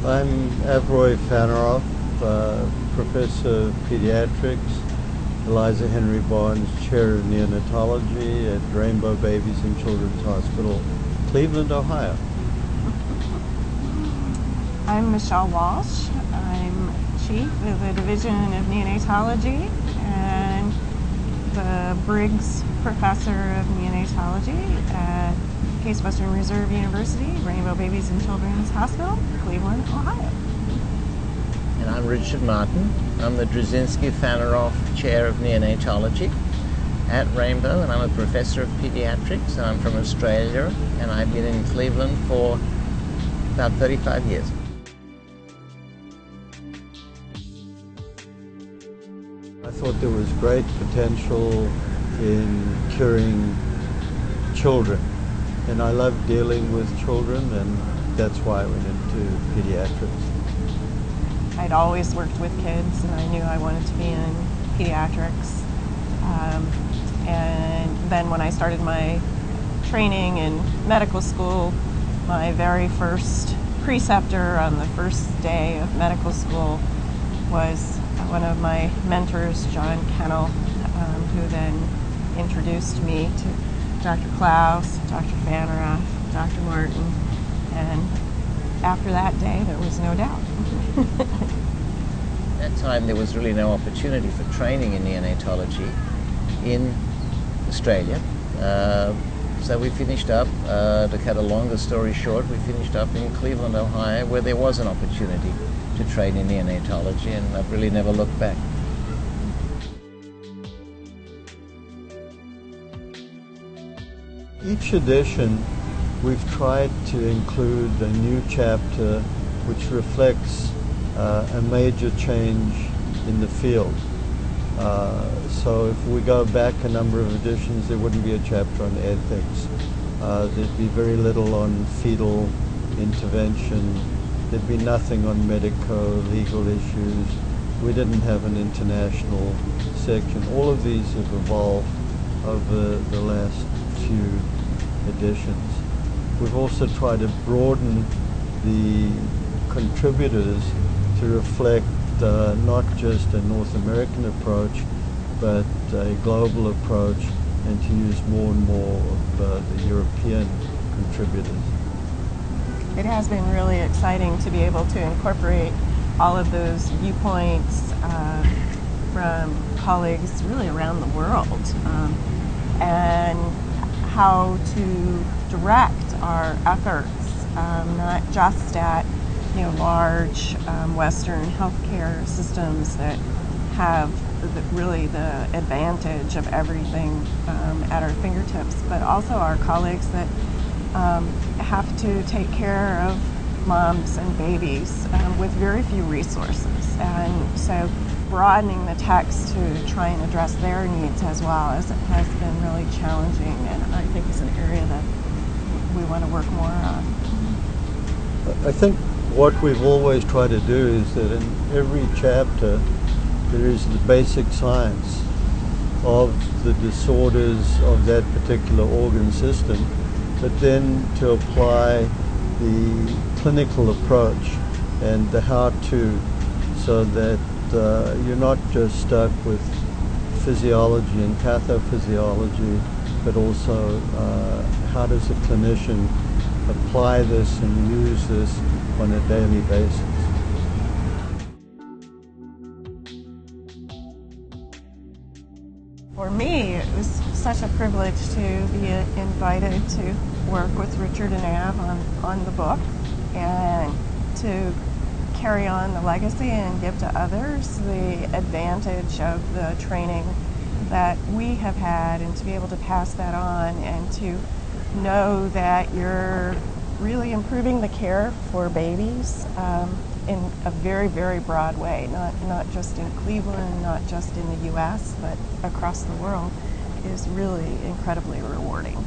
I'm Avroy Fanaroff, Professor of Pediatrics, Eliza Henry Barnes Chair of Neonatology at Rainbow Babies and Children's Hospital, Cleveland, Ohio. I'm Michele Walsh. I'm Chief of the Division of Neonatology and the Briggs Professor of Neonatology at Case Western Reserve University, Rainbow Babies and Children's Hospital, Cleveland, Ohio. And I'm Richard Martin. I'm the Drzezinski Fanaroff Chair of Neonatology at Rainbow, and I'm a Professor of Pediatrics. I'm from Australia, and I've been in Cleveland for about 35 years. I thought there was great potential in curing children, and I love dealing with children, and that's why I went into pediatrics. I'd always worked with kids, and I knew I wanted to be in pediatrics. And then when I started my training in medical school, my very first preceptor on the first day of medical school was one of my mentors, John Kennel, who then introduced me to Dr. Klaus, Dr. Fanaroff, Dr. Martin, and after that day there was no doubt. At that time there was really no opportunity for training in neonatology in Australia. So we finished up, to cut a longer story short, we finished up in Cleveland, Ohio, where there was an opportunity to train in neonatology, and I've really never looked back. Each edition we've tried to include a new chapter which reflects a major change in the field. So if we go back a number of editions, there wouldn't be a chapter on ethics. There'd be very little on fetal intervention. There'd be nothing on medico-legal issues. We didn't have an international section. All of these have evolved over the last few editions. We've also tried to broaden the contributors to reflect not just a North American approach, but a global approach, and to use more and more of the European contributors. It has been really exciting to be able to incorporate all of those viewpoints from colleagues really around the world, and how to direct our efforts, not just at large Western healthcare systems that have really the advantage of everything at our fingertips, but also our colleagues that have to take care of moms and babies with very few resources. And so broadening the text to try and address their needs as well has been really challenging, and I think it's an area that we want to work more on. I think what we've always tried to do is that in every chapter there is the basic science of the disorders of that particular organ system, but then to apply the clinical approach and the how-to, so that you're not just stuck with physiology and pathophysiology, but also how does a clinician apply this and use this on a daily basis. For me, it was such a privilege to be invited to work with Richard and Av on the book, and to carry on the legacy and give to others the advantage of the training that we have had, and to be able to pass that on, and to know that you're really improving the care for babies in a very, very broad way, not just in Cleveland, not just in the US, but across the world, is really incredibly rewarding.